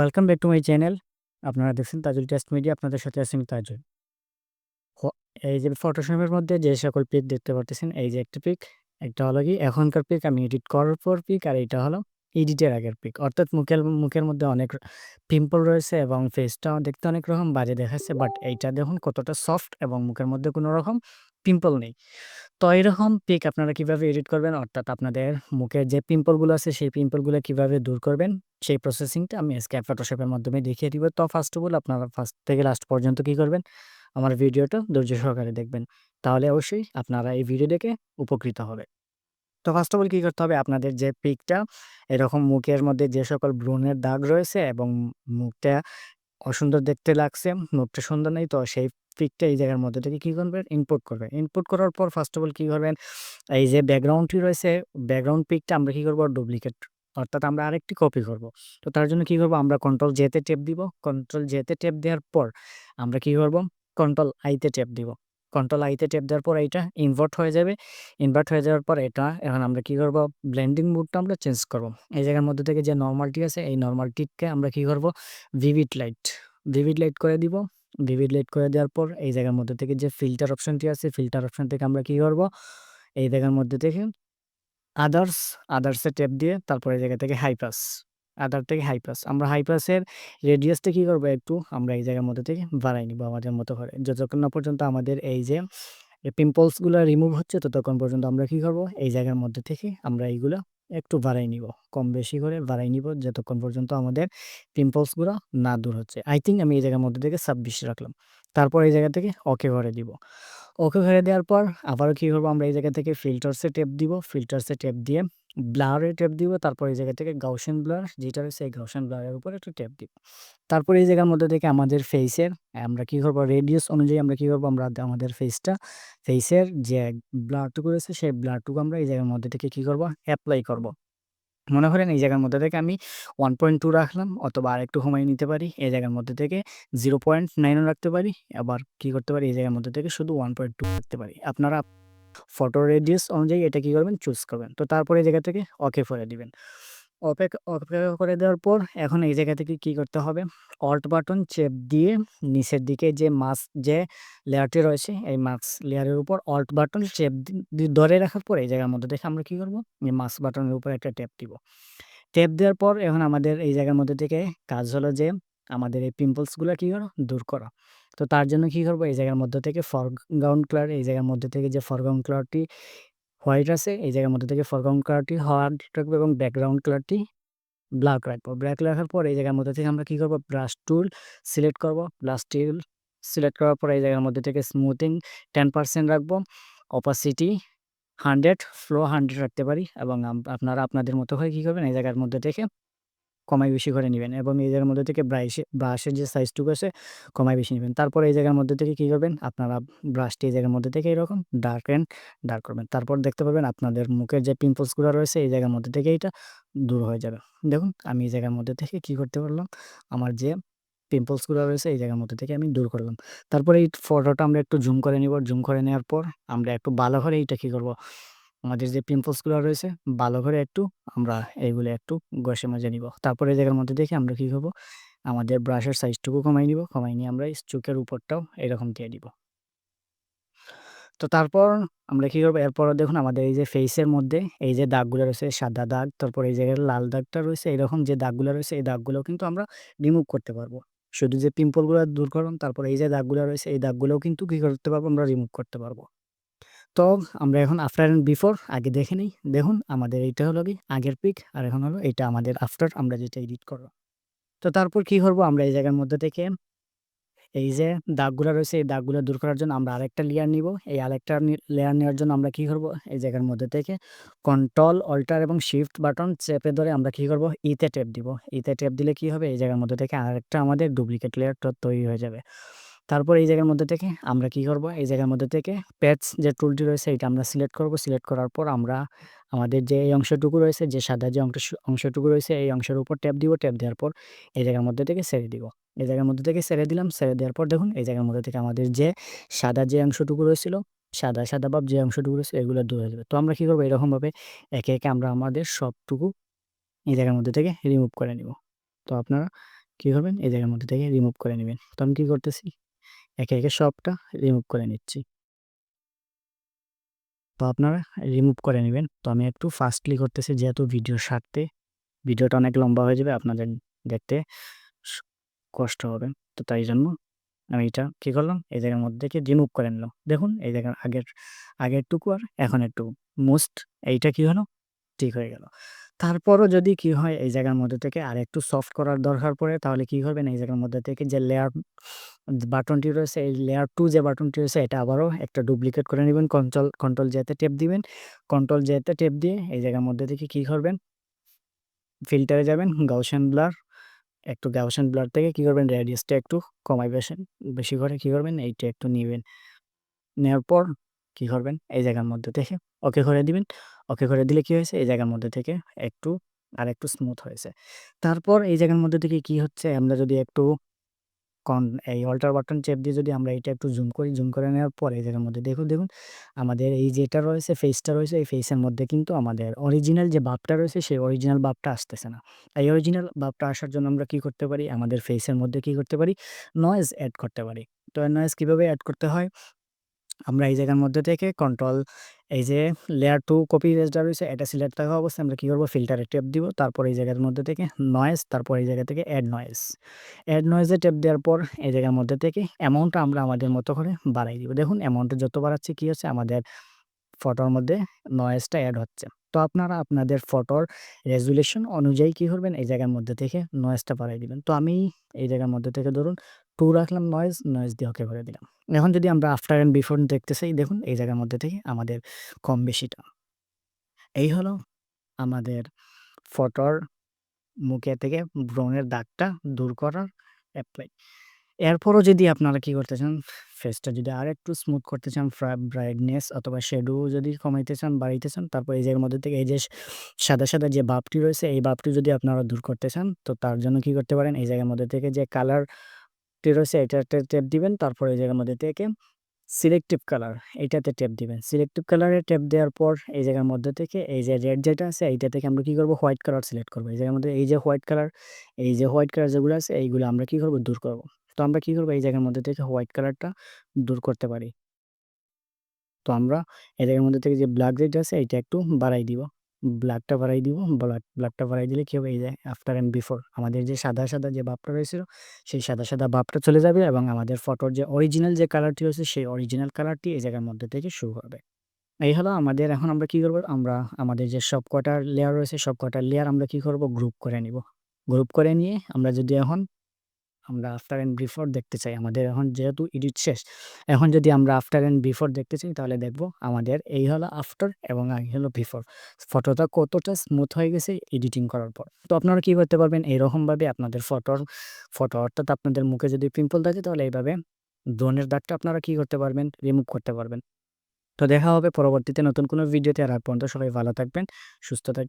Welcome back to my channel. আপনারা দেখছেন Tajul test media. আপনাদের সাথে আছি আমি তাজুল। হ এই যে ফটোশপের মধ্যে যে সকল পিক দেখতে পারতেছেন, এই যে একটা পিক, একটা হলো কি এখনকার পিক আমি এডিট করার পর পিক, আর এইটা হলো এডিটের আগের পিক। অর্থাৎ মুখের মধ্যে অনেক পিম্পল রয়েছে এবং ফেসটাও দেখতে অনেক রকম বাজে দেখাচ্ছে। বাট এইটা দেখুন কতটা সফট এবং মুখের মধ্যে কোনো রকম পিম্পল নেই। তো এরকম পিক আপনারা কিভাবে এডিট করবেন, অর্থাৎ আপনাদের মুখের যে পিম্পলগুলো আছে সেই পিম্পলগুলো কিভাবে দূর করবেন, সেই প্রসেসিংটা আমি আজকে ফটোশপের মাধ্যমে দেখিয়ে দিব। তো ফার্স্ট অফ অল আপনারা ফার্স্ট থেকে লাস্ট পর্যন্ত কি করবেন, আমার ভিডিওটা ধৈর্য সহকারে দেখবেন। তাহলে অবশ্যই আপনারা এই ভিডিও দেখে উপকৃত হবে। তো ফার্স্ট অফ অল কি করতে হবে, আপনাদের যে পিকটা এরকম মুখের মধ্যে যে সকল ব্রণের দাগ রয়েছে এবং মুখটা অসুন্দর দেখতে লাগছে, মুখটা সুন্দর নেই, তো সেই পিকটা এই জায়গার মধ্যে থেকে কি করবেন, ইনপুট করবেন। ইনপুট করার পর ফার্স্ট অফ অল কি করবেন, এই যে ব্যাকগ্রাউন্ডটি রয়েছে, ব্যাকগ্রাউন্ড পিকটা আমরা কি করব, ডুপ্লিকেট, অর্থাৎ আমরা আরেকটি কপি করব। তো তার জন্য কি করব, আমরা কন্ট্রোল জে তে ট্যাপ দিব। কন্ট্রোল জে তে ট্যাপ দেওয়ার পর আমরা কি করব, কন্ট্রোল আই তে ট্যাপ দিব। কন্ট্রোল আই তে ট্যাপ দেওয়ার পর এইটা ইনভার্ট হয়ে যাবে। ইনভার্ট হয়ে যাওয়ার পর এটা এখন আমরা কি করব, ব্লেন্ডিং মোডটা আমরা চেঞ্জ করব। এই জায়গার মধ্যে থেকে যে নরমালটি আছে এই নরমালটিকে আমরা কি করব, ভিভিড লাইট, ভিভিড লাইট করে দিব। ভিভিড লাইট করে দেওয়ার পর এই জায়গার মধ্যে থেকে যে ফিল্টার অপশনটি আছে, ফিল্টার অপশন থেকে আমরা কি করব, এই জায়গার মধ্যে থেকে আদার্স, আদার্সে ট্যাপ দিয়ে তারপর এই জায়গা থেকে হাই পাস, আদার থেকে হাই পাস। আমরা হাই পাসের রেডিয়াসটা কি করব, একটু আমরা এই জায়গার মধ্যে থেকে বাড়াই নিব আমাদের মতো করে। যতক্ষণ না পর্যন্ত আমাদের এই যে পিম্পলসগুলো রিমুভ হচ্ছে ততক্ষণ পর্যন্ত আমরা কি করব, এই জায়গার মধ্যে থেকে আমরা এইগুলা একটু বাড়াই নিব, কম বেশি করে বাড়াই নিব যতক্ষণ পর্যন্ত আমাদের পিম্পলসগুলো না দূর হচ্ছে। আই থিঙ্ক আমি এই জায়গার মধ্যে থেকে 26 রাখলাম। তারপর এই জায়গা থেকে ওকে করে দিব। ওকে করে দেওয়ার পর আবারও কি করব, আমরা এই জায়গা থেকে ফিল্টারসে ট্যাপ দিব। ফিল্টারসে ট্যাপ দিয়ে ব্লারে ট্যাপ দিব। তারপর এই জায়গা থেকে গাউসিয়ান ব্লার যেটা রয়েছে এই গাউসিয়ান ব্লারের উপর একটু ট্যাপ দিব। তারপর এই জায়গার মধ্যে থেকে আমাদের ফেসের আমরা কি করব, রেডিয়াস অনুযায়ী আমরা কি করব, আমরা আমাদের ফেসের যে ব্লারটুকু রয়েছে সেই ব্লারটুকু আমরা এই জায়গার মধ্যে থেকে কি করব, অ্যাপ্লাই করব। মনে করেন এই জায়গার মধ্যে থেকে আমি 1.2 রাখলাম, অথবা আরেকটু কমাই নিতে পারি। এই জায়গার মধ্যে থেকে 0.9 ও রাখতে পারি। আবার কি করতে পারি, এই জায়গার মধ্যে থেকে শুধু 1.2 রাখতে পারি। আপনারা ফটো রেডিয়াস অনুযায়ী এটা কি করবেন, চুজ করবেন। তো তারপরে এই জায়গা থেকে ওকে করে দিবেন। ওকে করে দেওয়ার পর এখন এই জায়গা থেকে কি করতে হবে, অল্ট বাটন চেপ দিয়ে নিচের দিকে যে মাস্ক যে লেয়ারটি রয়েছে এই মাস্ক লেয়ারের উপর অল্ট বাটন চেপ ধরে রাখার পর এই জায়গার মধ্যে দেখে আমরা কি করব, এই মাস্ক বাটনের উপর একটা ট্যাপ দিব। ট্যাপ দেওয়ার পর এখন আমাদের এই জায়গার মধ্যে থেকে কাজ হলো যে আমাদের এই পিম্পলসগুলো কি করা, দূর করা। তো তার জন্য কি করব, এই জায়গার মধ্যে থেকে ফরগ্রাউন্ড কালার, এই জায়গার মধ্যে থেকে যে ফরগ্রাউন্ড কালারটি হোয়াইট আছে এই জায়গার মধ্যে থেকে ফরগ্রাউন্ড কালারটি হোয়াইট রাখবো এবং ব্যাকগ্রাউন্ড কালারটি ব্ল্যাক রাখবো। ব্ল্যাক রাখার পর এই জায়গার মধ্যে থেকে আমরা কি করব, ব্রাশ টুল সিলেক্ট করব। ব্রাশ টুল সিলেক্ট করার পর এই জায়গার মধ্যে থেকে স্মুথিং 10% রাখবো। অপাসিটি 100, ফ্লো 100 রাখতে পারি এবং আপনারা আপনাদের মতো করে কি করবেন, এই জায়গার মধ্যে থেকে কমাই বেশি করে নিবেন এবং এই জায়গার মধ্যে থেকে ব্রাশের যে সাইজটুকু আছে কমাই বেশি নিবেন। তারপর এই জায়গার মধ্যে থেকে কি করবেন, আপনারা ব্রাশটি এই জায়গার মধ্যে থেকে এরকম ডার্ক করবেন। তারপর দেখতে পাবেন আপনাদের মুখের যে পিম্পলসগুলো রয়েছে এই জায়গার মধ্যে থেকে এটা দূর হয়ে যাবে। দেখুন আমি এই জায়গার মধ্যে থেকে কি করতে পারলাম, আমার যে পিম্পলসগুলো রয়েছে এই জায়গার মধ্যে থেকে আমি দূর করলাম। তারপরে এই ফটোটা আমরা একটু জুম করে নিব। জুম করে নেওয়ার পর আমরা একটু ভালো করে এইটা কি করব, আমাদের যে পিম্পলসগুলো রয়েছে ভালো করে একটু আমরা এইগুলো একটু ঘষে মাজে নিব। তারপরে এই জায়গার মধ্যে থেকে আমরা কি করব, আমাদের ব্রাশের সাইজটুকু কমাই নিব। কমাই নিয়ে আমরা চোখের উপরটাও এরকম দিয়ে দিব। তো তারপর আমরা কি করব, এরপরও দেখুন আমাদের এই যে ফেইসের মধ্যে এই যে দাগগুলো রয়েছে, সাদা দাগ, তারপর এই জায়গায় লাল দাগটা রয়েছে, এরকম যে দাগগুলো রয়েছে এই দাগগুলোও কিন্তু আমরা রিমুভ করতে পারবো। শুধু যে পিম্পলগুলো দূর করলাম, তারপর এই যে দাগগুলো রয়েছে এই দাগগুলোও কিন্তু কি করতে পারবো, আমরা রিমুভ করতে পারবো। তো আমরা এখন আফটার অ্যান্ড বিফোর আগে দেখে নিই। দেখুন আমাদের এইটা হলো কি আগের পিক, আর এখন হলো এইটা আমাদের আফটার আমরা যেটা এডিট করলাম। তো তারপর কি করব, আমরা এই জায়গার মধ্যে থেকে এই যে দাগগুলা রয়েছে এই দাগগুলা দূর করার জন্য আমরা আরেকটা লেয়ার নিব। এই আরেকটা লেয়ার নেওয়ার জন্য আমরা কি করব, এই জায়গার মধ্যে থেকে কন্ট্রোল অল্টার এবং শিফট বাটন চেপে ধরে আমরা কি করব, ইতে ট্যাপ দিব। ইতে ট্যাপ দিলে কি হবে, এই জায়গার মধ্যে থেকে আরেকটা আমাদের ডুপ্লিকেট লেয়ার তৈরি হয়ে যাবে। তারপর এই জায়গার মধ্যে থেকে আমরা কি করব, এই জায়গার মধ্যে থেকে প্যাচ যে টুলটি রয়েছে এটা আমরা সিলেক্ট করব। সিলেক্ট করার পর আমরা আমাদের যে এই অংশটুকু রয়েছে, যে সাদা যে অংশটুকু রয়েছে এই অংশের উপর ট্যাপ দিব। ট্যাপ দেওয়ার পর এই জায়গার মধ্যে থেকে ছেড়ে দিব। এই জায়গার মধ্যে থেকে ছেড়ে দিলাম। ছেড়ে দেওয়ার পর দেখুন এই জায়গার মধ্যে থেকে আমাদের যে সাদা যে অংশটুকু রয়েছিল, সাদা সাদা ভাব যে অংশটুকু রয়েছে এগুলো দূর হয়ে যাবে। তো আমরা কি করব, এরকমভাবে একে একে আমরা আমাদের সবটুকু এই জায়গার মধ্যে থেকে রিমুভ করে নিব। তো আপনারা কী করবেন এই জায়গার মধ্যে থেকে রিমুভ করে নিবেন। তো আমি কী করতেছি একে, একে সবটা রিমুভ করে নিচ্ছি। তো আপনারা রিমুভ করে নিবেন। তো আমি একটু ফাস্টলি করতেছি যেহেতু ভিডিওর স্বার্থে ভিডিওটা অনেক লম্বা হয়ে যাবে, আপনাদের দেখতে স কষ্ট হবে। তো তাই জন্য আমি এটা কী করলাম এই জায়গার মধ্যে থেকে রিমুভ করে নিলাম। দেখুন এই জায়গার আগেরটুকু আর এখনেরটুকু মোস্ট এইটা কী হলো ঠিক হয়ে গেল। তারপরও যদি কি হয় এই জায়গার মধ্যে থেকে আরেকটু সফট করার দরকার পড়ে তাহলে কি করবেন এই জায়গার মধ্যে থেকে যে লেয়ার বাটনটি রয়েছে এই লেয়ার 2 যে বাটনটি রয়েছে এটা আবারও একটা ডুপ্লিকেট করে নিবেন। কন্ট্রোল জে তে টেপ দিবেন। কন্ট্রোল জে তে টেপ দিয়ে এই জায়গার মধ্যে থেকে কি করবেন ফিল্টারে যাবেন গাউসিয়ান ব্লার, একটু গাউসিয়ান ব্লার থেকে কি করবেন রেডিয়াসটা একটু বেশি করে কি করবেন এইটা একটু নিবেন। নেওয়ার পর কি করবেন এই জায়গার মধ্যে থেকে ওকে করে দিবেন। ওকে করে দিলে কি হয়েছে এই জায়গার মধ্যে থেকে একটু আরেকটু স্মুথ হয়েছে। তারপর এই জায়গার মধ্যে থেকে কি হচ্ছে আমরা যদি একটু এই অল্টার বাটন চেপ দিয়ে যদি আমরা এটা একটু জুম করি, জুম করে নেওয়ার পর এই জায়গার মধ্যে দেখুন আমাদের এই যেটা রয়েছে ফেসটা রয়েছে এই ফেসের মধ্যে কিন্তু আমাদের অরিজিনাল যে ভাবটা রয়েছে সেই অরিজিনাল ভাবটা আসতেছে না। এই অরিজিনাল ভাবটা আসার জন্য আমরা কি করতে পারি আমাদের ফেসের মধ্যে কি করতে পারি নয়েজ এড করতে পারি। তো নয়েজ কিভাবে এড করতে হয় আমরা এই জায়গার মধ্যে থেকে কন্ট্রোল এই যে লেয়ার 2 কপি ইরেজটা রয়েছে এটা সিলেক্ট থাকা অবস্থায় আমরা কি করব ফিল্টারে ট্যাপ দিব। তারপর এই জায়গার মধ্যে থেকে নয়েজ, তারপর এই জায়গা থেকে এড নয়েজ। এড নয়েজে ট্যাপ দেওয়ার পর এই জায়গার মধ্যে থেকে অ্যামাউন্টটা আমরা আমাদের মতো করে বাড়াই দিব। দেখুন অ্যামাউন্টটা যত বাড়াচ্ছি কি হচ্ছে আমাদের ফটোর মধ্যে নয়েজটা এড হচ্ছে। তো আপনারা আপনাদের ফটোর রেজুলেশন অনুযায়ী কি করবেন এই জায়গার মধ্যে থেকে নয়েজটা বাড়াই দিবেন। তো আমি এই জায়গার মধ্যে থেকে ধরুন 2 রাখলাম নয়েজ, নয়েজ দিয়ে ওকে করে দিলাম। এখন যদি আমরা আফটার অ্যান্ড বিফোর দেখতে চাই দেখুন এই জায়গার মধ্যে থেকে আমাদের কম বেশিটা। এই হলো আমাদের ফটোর মুখে থেকে ব্রণের দাগটা দূর করার এপ্লাই। এরপরও যদি আপনারা কি করতে চান, ফেসটা যদি আরেকটু স্মুথ করতে চান, ব্রাইটনেস অথবা শ্যাডো যদি কমাইতে চান, বাড়াইতে চান, তারপর এই জায়গার মধ্যে থেকে এই যে সাদা, সাদা যে ভাবটি রয়েছে, এই ভাবটি যদি আপনারা দূর করতে চান, তো তার জন্য কি করতে পারেন, এই জায়গার মধ্যে থেকে যে কালারটি রয়েছে, এটাতে ট্যাপ দিবেন। তারপর এই জায়গার মধ্যে থেকে সিলেক্টিভ কালার, এইটাতে ট্যাপ দিবেন। সিলেক্টিভ কালারে ট্যাপ দেওয়ার পর এই জায়গার মধ্যে থেকে এই যে রেড যেটা আছে, এইটা থেকে আমরা কি করব, হোয়াইট কালার সিলেক্ট করব। এই জায়গার মধ্যে এই যে হোয়াইট কালার, এই যে হোয়াইট কালার যেগুলো আছে, এইগুলো আমরা কি করব, দূর করব। তো আমরা কি করব এই জায়গার মধ্যে থেকে হোয়াইট কালারটা দূর করতে পারি। তো আমরা এই জায়গার মধ্যে থেকে যে ব্লাড যেটা আছে এইটা একটু বাড়াই দিব। ব্লাডটা বাড়াই দিব। ব্লাডটা বাড়াই দিলে কি হবে এই যে আফটার অ্যান্ড বিফোর আমাদের যে সাদা, সাদা যে ভাবটা রয়েছিল সেই সাদা, সাদা ভাবটা চলে যাবে এবং আমাদের ফটোর যে অরিজিনাল যে কালারটি রয়েছে সেই অরিজিনাল কালারটি এই জায়গার মধ্যে থেকে শো হবে। এই হলো আমাদের এখন আমরা কি করব আমরা আমাদের যে সবকটা লেয়ার রয়েছে সবকটা লেয়ার আমরা কি করব গ্রুপ করে নিব। গ্রুপ করে নিয়ে আমরা যদি এখন আমরা আফটার অ্যান্ড বিফোর দেখতে চাই। আমাদের এখন যেহেতু এডিট শেষ। এখন যদি আমরা আফটার অ্যান্ড বিফোর দেখতে চাই তাহলে দেখব আমাদের এই হলো আফটার এবং এই হলো বিফোর। ফটোটা কতটা স্মুথ হয়ে গেছে এডিটিং করার পর। তো আপনারা কি করতে পারবেন এইরকমভাবে আপনাদের ফটো অর্থাৎ আপনাদের মুখে যদি পিম্পল থাকে তাহলে এইভাবে ব্রণের দাগটা আপনারা কি করতে পারবেন রিমুভ করতে পারবেন। তো দেখা হবে পরবর্তীতে নতুন কোনো ভিডিওতে। আর পর্যন্ত সবাই ভালো থাকবেন, সুস্থ থাকবেন।